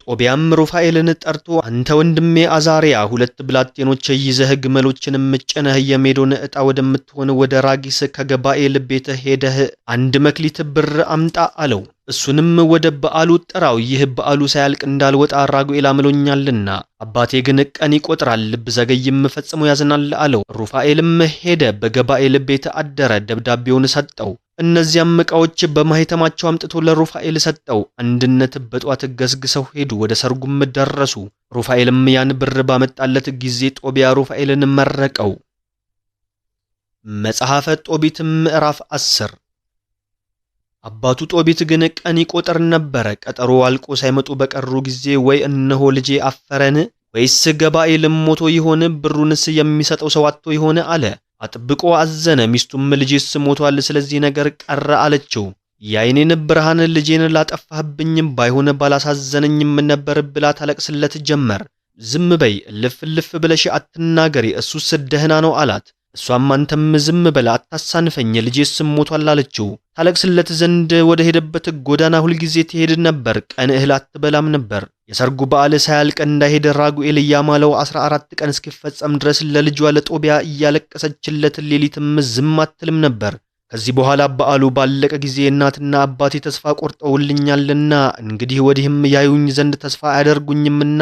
ጦቢያም ሩፋኤልን ጠርቶ አንተ ወንድሜ አዛሪያ 2 ብላቴኖች ይዘህ ግመሎችንም ጭነህ የሜዶን ዕጣ ወደምትሆን ወደ ራጊስ ከገባኤል ቤት ሄደህ 1 መክሊት ብር አምጣ አለው። እሱንም ወደ በዓሉ ጥራው፣ ይህ በዓሉ ሳያልቅ እንዳልወጣ ራጉኤል አምሎኛልና፣ አባቴ ግን ቀን ይቆጥራል፣ ብዘገይም ፈጽሞ ያዝናል አለው። ሩፋኤልም ሄደ፣ በገባኤል ቤት አደረ፣ ደብዳቤውን ሰጠው። እነዚያም ዕቃዎች በማኅተማቸው አምጥቶ ለሩፋኤል ሰጠው። አንድነት በጧት ገስግሰው ሄዱ፣ ወደ ሰርጉም ደረሱ። ሩፋኤልም ያን ብር ባመጣለት ጊዜ ጦቢያ ሩፋኤልን መረቀው። መጽሐፈ ጦቢት ምዕራፍ 10 አባቱ ጦቢት ግን ቀን ይቆጥር ነበረ። ቀጠሮ አልቆ ሳይመጡ በቀሩ ጊዜ ወይ እነሆ ልጄ አፈረን፣ ወይስ ገባኤልም ሞቶ ይሆን፣ ብሩንስ የሚሰጠው ሰው አጥቶ ይሆን አለ። አጥብቆ አዘነ። ሚስቱም ልጄስ ሞቷል፣ ስለዚህ ነገር ቀረ አለችው። የዓይኔን ብርሃን ልጄን ላጠፋህብኝም ባይሆን ባላሳዘነኝም ነበር ብላ ታለቅስለት ጀመር። ዝም በይ፣ እልፍ ብለሽ አትናገሪ፣ እሱስ ደህና ነው አላት። እሷም አንተም ዝም በላ አታሳንፈኝ፣ ልጄስ ሞቷል አለችው። ታለቅስለት ዘንድ ወደ ሄደበት ጎዳና ሁልጊዜ ትሄድ ነበር። ቀን እህል አትበላም ነበር። የሰርጉ በዓል ሳያልቅ እንዳይሄድ ራጉኤል እያማለው 14 ቀን እስኪፈጸም ድረስ ለልጇ ለጦቢያ እያለቀሰችለት ሌሊትም ዝም አትልም ነበር። ከዚህ በኋላ በዓሉ ባለቀ ጊዜ እናትና አባቴ ተስፋ ቆርጠውልኛልና እንግዲህ ወዲህም ያዩኝ ዘንድ ተስፋ አያደርጉኝምና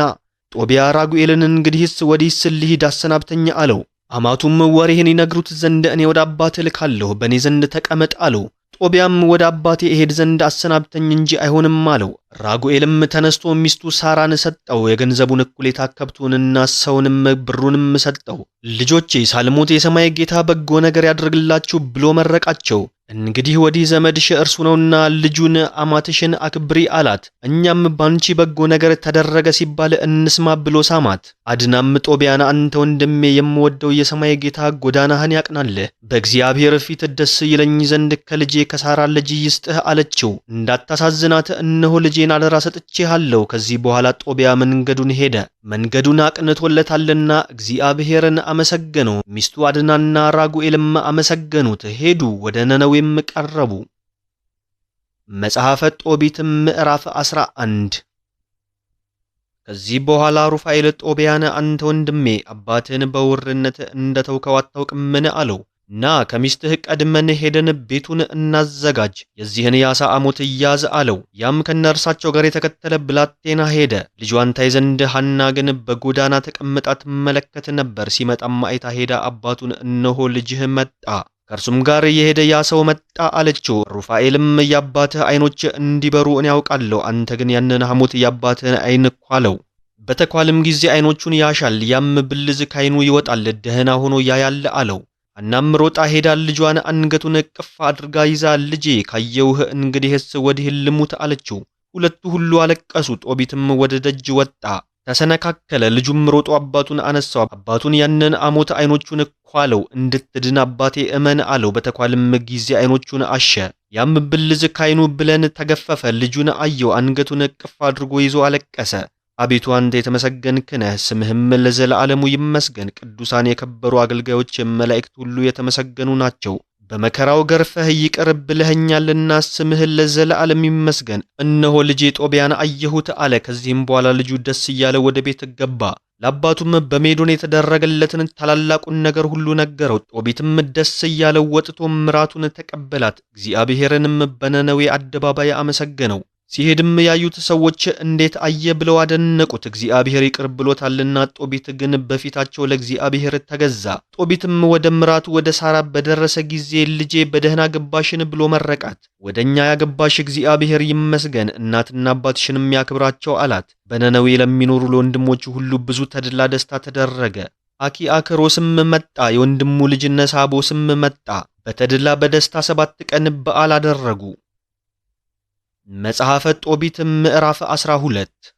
ጦቢያ ራጉኤልን እንግዲህስ ወዲህስ ልሂድ አሰናብተኝ አለው። አማቱም ወሬህን ይነግሩት ዘንድ እኔ ወደ አባቴ ልካለሁ፣ በእኔ ዘንድ ተቀመጥ አለው። ጦቢያም ወደ አባቴ እሄድ ዘንድ አሰናብተኝ እንጂ አይሆንም አለው። ራጉኤልም ተነስቶ ሚስቱ ሳራን ሰጠው። የገንዘቡን እኩሌታ ከብቱንና ሰውንም ብሩንም ሰጠው። ልጆቼ ሳልሞት የሰማይ ጌታ በጎ ነገር ያድርግላችሁ ብሎ መረቃቸው። እንግዲህ ወዲህ ዘመድሽ እርሱ ነውና ልጁን አማትሽን አክብሪ አላት። እኛም ባንቺ በጎ ነገር ተደረገ ሲባል እንስማ ብሎ ሳማት። አድናም ጦቢያን አንተ ወንድሜ የምወደው የሰማይ ጌታ ጎዳናህን ያቅናልህ፣ በእግዚአብሔር ፊት ደስ ይለኝ ዘንድ ከልጄ ከሳራ ልጅ ይስጥህ አለችው። እንዳታሳዝናት እነሆ ልጄን አደራ ሰጥቼሃለሁ። ከዚህ በኋላ ጦቢያ መንገዱን ሄደ። መንገዱን አቅንቶለታልና እግዚአብሔርን አመሰገነው። ሚስቱ አድናና ራጉኤልም አመሰገኑት። ሄዱ፣ ወደ ነነዌም ቀረቡ። መጽሐፈ ጦቢት ምዕራፍ 11 ከዚህ በኋላ ሩፋኤል ጦቢያን አንተ ወንድሜ አባትህን በውርነት እንደተውከው አታውቅምን አለው። ና ከሚስትህ ቀድመን ሄደን ቤቱን እናዘጋጅ፣ የዚህን የዓሣ አሞት ያዝ አለው። ያም ከነርሳቸው ጋር የተከተለ ብላቴና ሄደ። ልጇን ታይ ዘንድ ሐና ግን በጎዳና ተቀምጣ ትመለከት ነበር። ሲመጣም አይታ ሄዳ አባቱን እነሆ ልጅህ መጣ፣ ከእርሱም ጋር የሄደ ያ ሰው መጣ አለችው። ሩፋኤልም የአባትህ ዓይኖች እንዲበሩ እኔ ያውቃለሁ፣ አንተ ግን ያንን ሐሞት የአባትህን ዓይን ኳለው። በተኳልም ጊዜ ዓይኖቹን ያሻል፣ ያም ብልዝ ካይኑ ይወጣል፣ ደህና ሆኖ ያያል አለው። ሐናም ሮጣ ሄዳ ልጇን አንገቱን እቅፍ አድርጋ ይዛ ልጄ ካየውህ እንግዲህስ ወዲህ ልሙት አለችው። ሁለቱ ሁሉ አለቀሱ። ጦቢትም ወደ ደጅ ወጣ፣ ተሰነካከለ። ልጁም ሮጦ አባቱን አነሳው። አባቱን ያንን አሞት ዓይኖቹን ኳለው። እንድትድን አባቴ እመን አለው። በተኳልም ጊዜ ዓይኖቹን አሸ። ያም ብልዝ ካይኑ ብለን ተገፈፈ። ልጁን አየው፣ አንገቱን እቅፍ አድርጎ ይዞ አለቀሰ። አቤቱ አንተ የተመሰገንክ ነህ፣ ስምህም ለዘለዓለሙ ይመስገን። ቅዱሳን የከበሩ አገልጋዮች መላእክት ሁሉ የተመሰገኑ ናቸው። በመከራው ገርፈህ ይቅር ብለኸኛልና ስምህ ለዘለዓለም ይመስገን። እነሆ ልጄ ጦቢያን አየሁት አለ። ከዚህም በኋላ ልጁ ደስ እያለ ወደ ቤት ገባ። ለአባቱም በሜዶን የተደረገለትን ታላላቁን ነገር ሁሉ ነገረው። ጦቢትም ደስ እያለው ወጥቶ ምራቱን ተቀበላት። እግዚአብሔርንም በነነዌ አደባባይ አመሰገነው። ሲሄድም ያዩት ሰዎች እንዴት አየ ብለው አደነቁት። እግዚአብሔር ይቅር ብሎታልና። ጦቢት ግን በፊታቸው ለእግዚአብሔር ተገዛ። ጦቢትም ወደ ምራቱ ወደ ሳራ በደረሰ ጊዜ ልጄ በደህና ገባሽን ብሎ መረቃት። ወደኛ ያገባሽ እግዚአብሔር ይመስገን፣ እናትና አባትሽንም ያክብራቸው አላት። በነነዌ ለሚኖሩ ለወንድሞቹ ሁሉ ብዙ ተድላ ደስታ ተደረገ። አኪአክሮስም መጣ፣ የወንድሙ ልጅ ነሳቦስም መጣ። በተድላ በደስታ 7 ቀን በዓል አደረጉ። መጽሐፈ ጦቢት ምዕራፍ 12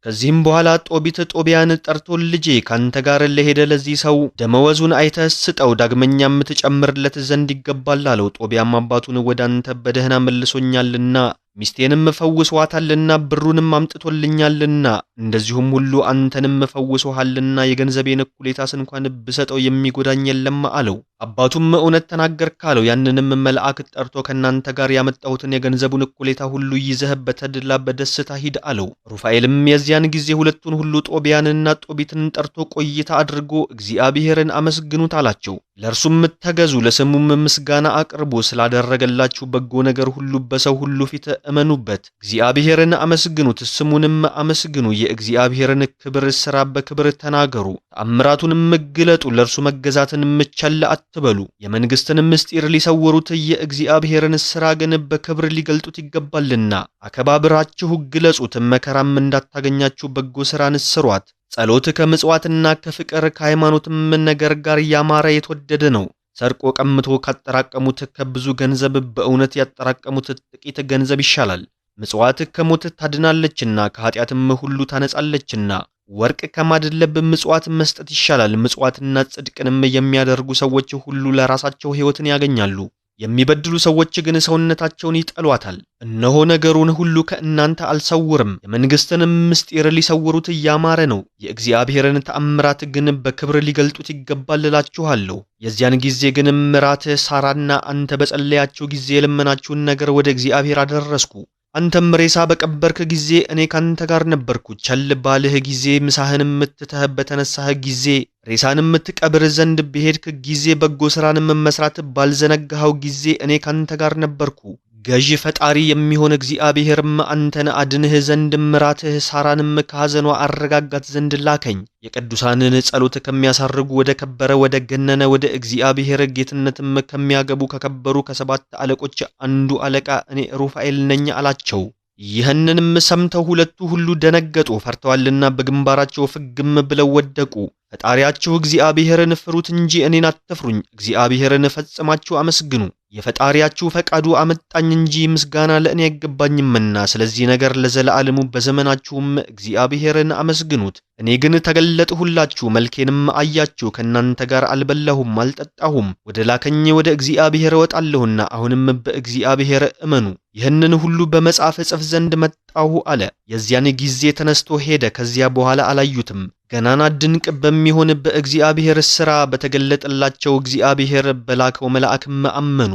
ከዚህም በኋላ ጦቢት ጦቢያን ጠርቶ ልጄ ካንተ ጋር ለሄደ ለዚህ ሰው ደመወዙን አይተህ ስጠው፣ ዳግመኛም ትጨምርለት ዘንድ ይገባል አለው። ጦቢያም አባቱን ወደ አንተ በደህና መልሶኛልና ሚስቴንም ፈውሷታልና ብሩንም አምጥቶልኛልና እንደዚሁም ሁሉ አንተንም ፈውሶሃልና የገንዘቤን እኩሌታስ እንኳን ብሰጠው የሚጎዳኝ የለም አለው። አባቱም እውነት ተናገርክ አለው። ያንንም መልአክ ጠርቶ ከናንተ ጋር ያመጣሁትን የገንዘቡን እኩሌታ ሁሉ ይዘህ በተድላ በደስታ ሂድ አለው። ሩፋኤልም የዚያን ጊዜ ሁለቱን ሁሉ ጦቢያንና ጦቢትን ጠርቶ ቆይታ አድርጎ እግዚአብሔርን አመስግኑት አላቸው። ለእርሱም ተገዙ፣ ለስሙም ምስጋና አቅርቡ። ስላደረገላችሁ በጎ ነገር ሁሉ በሰው ሁሉ ፊት እመኑበት። እግዚአብሔርን አመስግኑት፣ ስሙንም አመስግኑ። የእግዚአብሔርን ክብር ሥራ በክብር ተናገሩ፣ ተአምራቱንም ግለጡ። ለእርሱ መገዛትን ቸል አትበሉ። የመንግሥትን ምስጢር ሊሰውሩት የእግዚአብሔርን ሥራ ግን በክብር ሊገልጡት ይገባልና አከባብራችሁ ግለጹት። መከራም እንዳታገኛችሁ በጎ ሥራን ስሯት። ጸሎት ከምጽዋትና ከፍቅር ከሃይማኖትም ነገር ጋር ያማረ የተወደደ ነው። ሰርቆ ቀምቶ ካጠራቀሙት ከብዙ ገንዘብ በእውነት ያጠራቀሙት ጥቂት ገንዘብ ይሻላል። ምጽዋት ከሞት ታድናለችና ከኃጢአትም ሁሉ ታነጻለችና። ወርቅ ከማድለብ ምጽዋት መስጠት ይሻላል። ምጽዋትና ጽድቅንም የሚያደርጉ ሰዎች ሁሉ ለራሳቸው ሕይወትን ያገኛሉ። የሚበድሉ ሰዎች ግን ሰውነታቸውን ይጠሏታል። እነሆ ነገሩን ሁሉ ከእናንተ አልሰውርም። የመንግሥትን ምስጢር ሊሰውሩት ያማረ ነው። የእግዚአብሔርን ተአምራት ግን በክብር ሊገልጡት ይገባል እላችኋለሁ። የዚያን ጊዜ ግን ምራት ሳራና አንተ በጸለያችሁ ጊዜ የለመናችሁን ነገር ወደ እግዚአብሔር አደረስኩ። አንተም ሬሳ በቀበርክ ጊዜ እኔ ካንተ ጋር ነበርኩ። ቸል ባልህ ጊዜ ምሳህንም ትተህ በተነሳህ ጊዜ ሬሳንም ትቀብር ዘንድ በሄድክ ጊዜ በጎ ሥራንም መስራት ባልዘነጋኸው ጊዜ እኔ ካንተ ጋር ነበርኩ። ገዢ ፈጣሪ የሚሆን እግዚአብሔርም አንተን አድንህ ዘንድ ምራትህ ሳራንም ከሐዘኗ አረጋጋት ዘንድ ላከኝ። የቅዱሳንን ጸሎት ከሚያሳርጉ ወደ ከበረ ወደ ገነነ ወደ እግዚአብሔር ጌትነትም ከሚያገቡ ከከበሩ ከ7 አለቆች አንዱ አለቃ እኔ ሩፋኤል ነኝ አላቸው። ይህንንም ሰምተው ሁለቱ ሁሉ ደነገጡ፣ ፈርተዋልና በግንባራቸው ፍግም ብለው ወደቁ። ፈጣሪያችሁ እግዚአብሔርን ፍሩት እንጂ እኔን አትፍሩኝ። እግዚአብሔርን ፈጽማችሁ አመስግኑ። የፈጣሪያችሁ ፈቃዱ አመጣኝ እንጂ ምስጋና ለእኔ አይገባኝምና። ስለዚህ ነገር ለዘለዓለሙ በዘመናችሁም እግዚአብሔርን አመስግኑት። እኔ ግን ተገለጥሁላችሁ፣ መልኬንም አያችሁ። ከእናንተ ጋር አልበላሁም አልጠጣሁም። ወደ ላከኝ ወደ እግዚአብሔር እወጣለሁና አሁንም በእግዚአብሔር እመኑ። ይህንን ሁሉ በመጽሐፍ እጽፍ ዘንድ መጣሁ አለ። የዚያን ጊዜ ተነስቶ ሄደ። ከዚያ በኋላ አላዩትም። ገናና ድንቅ በሚሆን በእግዚአብሔር ሥራ በተገለጠላቸው እግዚአብሔር በላከው መልአክም አመኑ።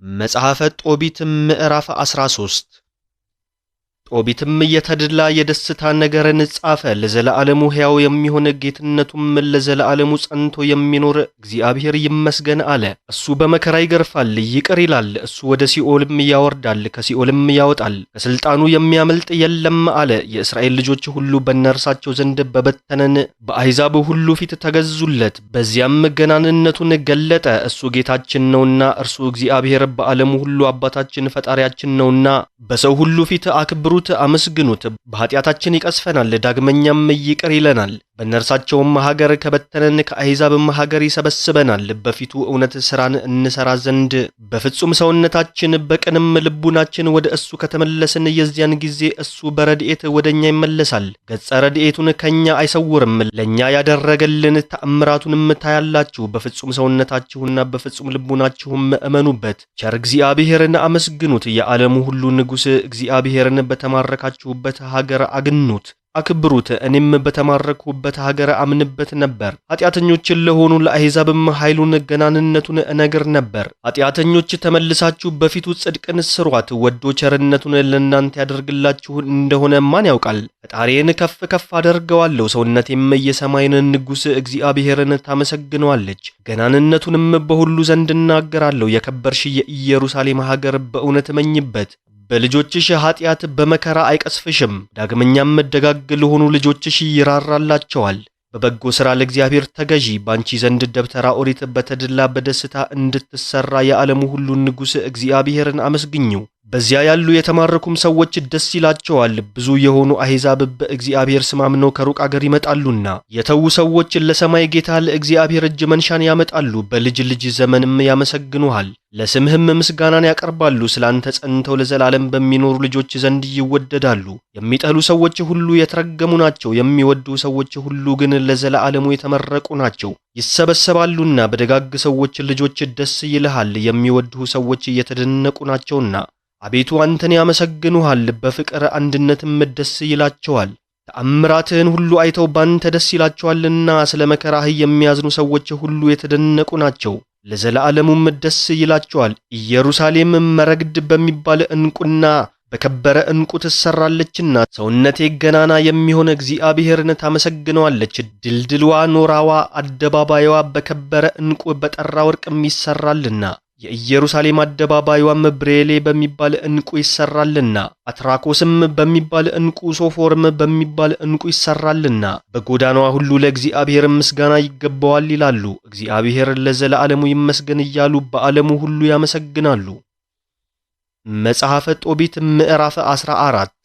መጽሐፈ ጦቢት ምዕራፍ 13 ጦቢትም የተድላ የደስታ ነገርን ጻፈ። ለዘላለሙ ሕያው የሚሆን ጌትነቱም ለዘላለሙ ጸንቶ የሚኖር እግዚአብሔር ይመስገን አለ። እሱ በመከራ ይገርፋል፣ ይቅር ይላል። እሱ ወደ ሲኦልም ያወርዳል፣ ከሲኦልም ያወጣል። ከስልጣኑ የሚያመልጥ የለም አለ። የእስራኤል ልጆች ሁሉ በእነርሳቸው ዘንድ በበተነን በአሕዛብ ሁሉ ፊት ተገዙለት። በዚያም ገናንነቱን ገለጠ። እሱ ጌታችን ነውና፣ እርሱ እግዚአብሔር በዓለሙ ሁሉ አባታችን ፈጣሪያችን ነውና፣ በሰው ሁሉ ፊት አክብሩት አመስግኑት። በኃጢአታችን ይቀስፈናል፣ ዳግመኛም ይቅር ይለናል። በእነርሳቸውም ሀገር ከበተነን ከአሕዛብም ሀገር ይሰበስበናል። በፊቱ እውነት ሥራን እንሠራ ዘንድ በፍጹም ሰውነታችን በቅንም ልቡናችን ወደ እሱ ከተመለስን የዚያን ጊዜ እሱ በረድኤት ወደ እኛ ይመለሳል። ገጸ ረድኤቱን ከእኛ አይሰውርም። ለእኛ ያደረገልን ተአምራቱንም ታያላችሁ። በፍጹም ሰውነታችሁና በፍጹም ልቡናችሁም እመኑበት። ቸር እግዚአብሔርን አመስግኑት። የዓለሙ ሁሉ ንጉሥ እግዚአብሔርን በተማረካችሁበት ሀገር አግኑት፣ አክብሩት። እኔም በተማረኩበት ሀገር አምንበት ነበር። ኃጢአተኞችን ለሆኑ ለአሕዛብም ኃይሉን ገናንነቱን እነግር ነበር። ኃጢአተኞች ተመልሳችሁ በፊቱ ጽድቅን ስሯት። ወዶ ቸርነቱን ለእናንተ ያደርግላችሁ እንደሆነ ማን ያውቃል? ፈጣሪዬን ከፍ ከፍ አደርገዋለሁ። ሰውነቴም የሰማይን ንጉሥ እግዚአብሔርን ታመሰግነዋለች። ገናንነቱንም በሁሉ ዘንድ እናገራለሁ። የከበርሽ የኢየሩሳሌም ሀገር በእውነት እመኝበት። በልጆችሽ ኃጢአት በመከራ አይቀስፍሽም። ዳግመኛም ደጋግ ለሆኑ ልጆችሽ ይራራላቸዋል። በበጎ ሥራ ለእግዚአብሔር ተገዢ። ባንቺ ዘንድ ደብተራ ኦሪት በተድላ በደስታ እንድትሰራ የዓለሙ ሁሉ ንጉሥ እግዚአብሔርን አመስግኙ። በዚያ ያሉ የተማረኩም ሰዎች ደስ ይላቸዋል። ብዙ የሆኑ አሕዛብ በእግዚአብሔር ስም አምነው ከሩቅ አገር ይመጣሉና፣ የተዉ ሰዎች ለሰማይ ጌታ ለእግዚአብሔር እጅ መንሻን ያመጣሉ። በልጅ ልጅ ዘመንም ያመሰግኑሃል፣ ለስምህም ምስጋናን ያቀርባሉ። ስላንተ ጸንተው ለዘላለም በሚኖሩ ልጆች ዘንድ ይወደዳሉ። የሚጠሉ ሰዎች ሁሉ የተረገሙ ናቸው፣ የሚወዱ ሰዎች ሁሉ ግን ለዘላለሙ የተመረቁ ናቸው። ይሰበሰባሉና በደጋግ ሰዎች ልጆች ደስ ይልሃል። የሚወዱህ ሰዎች የተደነቁ ናቸውና አቤቱ አንተን ያመሰግኑሃል። በፍቅር አንድነትም ደስ ይላቸዋል። ተአምራትህን ሁሉ አይተው ባንተ ደስ ይላቸዋልና፣ ስለ መከራህ የሚያዝኑ ሰዎች ሁሉ የተደነቁ ናቸው፣ ለዘላለሙም ደስ ይላቸዋል። ኢየሩሳሌም መረግድ በሚባል ዕንቁና በከበረ ዕንቁ ትሰራለችና፣ ሰውነቴ ገናና የሚሆን እግዚአብሔርን ታመሰግነዋለች። ድልድልዋ፣ ኖራዋ፣ አደባባይዋ በከበረ ዕንቁ በጠራ ወርቅም ይሰራልና፣ የኢየሩሳሌም አደባባይዋም ብሬሌ በሚባል ዕንቁ ይሰራልና፣ አትራኮስም በሚባል ዕንቁ፣ ሶፎርም በሚባል ዕንቁ ይሰራልና፣ በጎዳናዋ ሁሉ ለእግዚአብሔር ምስጋና ይገባዋል ይላሉ። እግዚአብሔር ለዘላለሙ ይመስገን እያሉ በዓለሙ ሁሉ ያመሰግናሉ። መጽሐፈ ጦቢት ምዕራፍ 14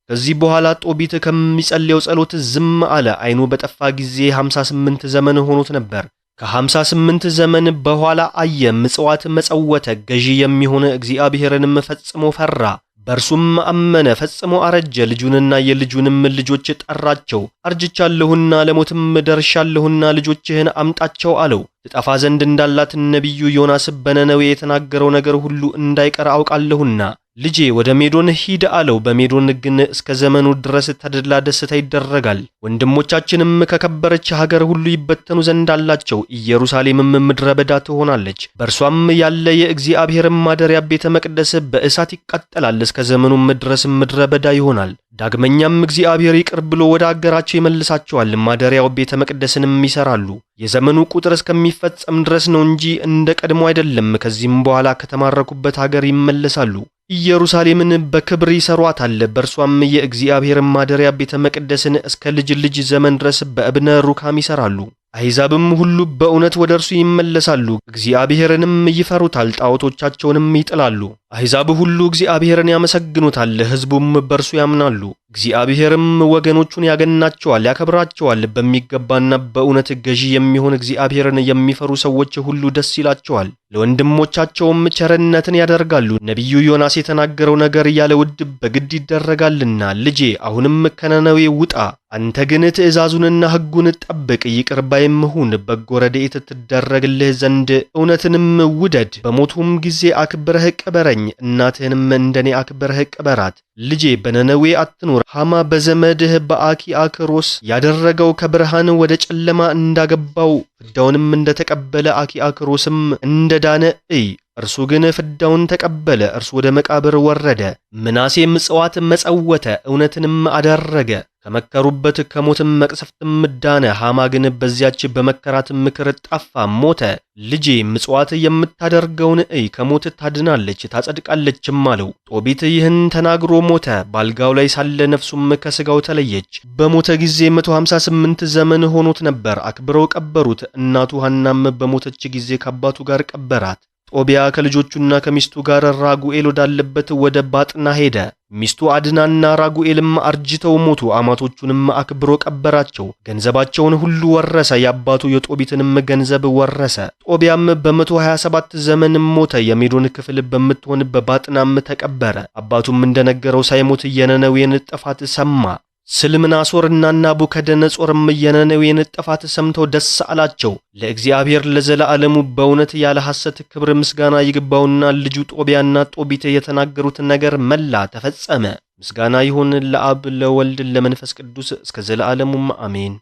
ከዚህ በኋላ ጦቢት ከሚጸልየው ጸሎት ዝም አለ። ዓይኑ በጠፋ ጊዜ 58 ዘመን ሆኖት ነበር። ከ58 ዘመን በኋላ አየ፣ ምጽዋት መጸወተ። ገዢ የሚሆን እግዚአብሔርንም ፈጽሞ ፈራ። በእርሱም አመነ፣ ፈጽሞ አረጀ። ልጁንና የልጁንም ልጆች ጠራቸው። አርጅቻለሁና ለሞትም ደርሻለሁና ልጆችህን አምጣቸው አለው። ትጠፋ ዘንድ እንዳላት ነቢዩ ዮናስ በነነዌ የተናገረው ነገር ሁሉ እንዳይቀር አውቃለሁና ልጄ ወደ ሜዶን ሂድ አለው። በሜዶን ግን እስከ ዘመኑ ድረስ ተድላ ደስታ ይደረጋል። ወንድሞቻችንም ከከበረች ሀገር ሁሉ ይበተኑ ዘንድ አላቸው። ኢየሩሳሌምም ምድረ በዳ ትሆናለች። በእርሷም ያለ የእግዚአብሔር ማደሪያ ቤተ መቅደስ በእሳት ይቃጠላል። እስከ ዘመኑም ድረስ ምድረ በዳ ይሆናል። ዳግመኛም እግዚአብሔር ይቅር ብሎ ወደ አገራቸው ይመልሳቸዋል። ማደሪያው ቤተ መቅደስንም ይሰራሉ። የዘመኑ ቁጥር እስከሚፈጸም ድረስ ነው እንጂ እንደ ቀድሞ አይደለም። ከዚህም በኋላ ከተማረኩበት ሀገር ይመለሳሉ። ኢየሩሳሌምን በክብር ይሰሯታል። በእርሷም የእግዚአብሔር ማደሪያ ቤተ መቅደስን እስከ ልጅ ልጅ ዘመን ድረስ በእብነ ሩካም ይሰራሉ። አሕዛብም ሁሉ በእውነት ወደ እርሱ ይመለሳሉ፣ እግዚአብሔርንም ይፈሩታል፣ ጣዖቶቻቸውንም ይጥላሉ። አሕዛብ ሁሉ እግዚአብሔርን ያመሰግኑታል፣ ሕዝቡም በእርሱ ያምናሉ። እግዚአብሔርም ወገኖቹን ያገናቸዋል፣ ያከብራቸዋል። በሚገባና በእውነት ገዢ የሚሆን እግዚአብሔርን የሚፈሩ ሰዎች ሁሉ ደስ ይላቸዋል፣ ለወንድሞቻቸውም ቸርነትን ያደርጋሉ። ነቢዩ ዮናስ የተናገረው ነገር ያለ ውድ በግድ ይደረጋልና፣ ልጄ አሁንም ከነነዌ ውጣ፣ አንተ ግን ትእዛዙንና ሕጉን ጠብቅ፣ ይቅር ባይም ሁን፣ በጎ ረድኤት ትደረግልህ ዘንድ እውነትንም ውደድ። በሞቱም ጊዜ አክብረህ ቅበረኝ፣ እናትህንም እንደኔ አክብረህ ቅበራት። ልጄ በነነዌ አትኑር። ሐማ በዘመድህ በአኪአክሮስ ያደረገው ከብርሃን ወደ ጨለማ እንዳገባው ፍዳውንም እንደተቀበለ አኪአክሮስም እንደዳነ እይ። እርሱ ግን ፍዳውን ተቀበለ። እርሱ ወደ መቃብር ወረደ። ምናሴም ምጽዋት መጸወተ፣ እውነትንም አደረገ። ከመከሩበት ከሞትም መቅሰፍትም ዳነ። ሐማ ግን በዚያች በመከራት ምክር ጠፋ፣ ሞተ። ልጄ ምጽዋት የምታደርገውን እይ፣ ከሞት ታድናለች ታጸድቃለችም አለው። ጦቢት ይህን ተናግሮ ሞተ። ባልጋው ላይ ሳለ ነፍሱም ከሥጋው ተለየች። በሞተ ጊዜ 158 ዘመን ሆኖት ነበር። አክብረው ቀበሩት። እናቱ ሐናም በሞተች ጊዜ ከአባቱ ጋር ቀበራት። ጦቢያ ከልጆቹና ከሚስቱ ጋር ራጉኤል ወዳለበት ወደ ባጥና ሄደ። ሚስቱ አድናና ራጉኤልም አርጅተው ሞቱ። አማቶቹንም አክብሮ ቀበራቸው። ገንዘባቸውን ሁሉ ወረሰ። የአባቱ የጦቢትንም ገንዘብ ወረሰ። ጦቢያም በ127 ዘመን ሞተ። የሜዶን ክፍል በምትሆን በባጥናም ተቀበረ። አባቱም እንደነገረው ሳይሞት የነነዌን ጥፋት ሰማ። ስልምናሶርና ናቡከደነጾርም የነነዌን ጥፋት ሰምተው ደስ አላቸው። ለእግዚአብሔር ለዘላለሙ በእውነት ያለ ሐሰት ክብር ምስጋና ይግባውና ልጁ ጦቢያና ጦቢት የተናገሩት ነገር መላ ተፈጸመ። ምስጋና ይሁን ለአብ ለወልድ ለመንፈስ ቅዱስ እስከ ዘላለሙም አሜን።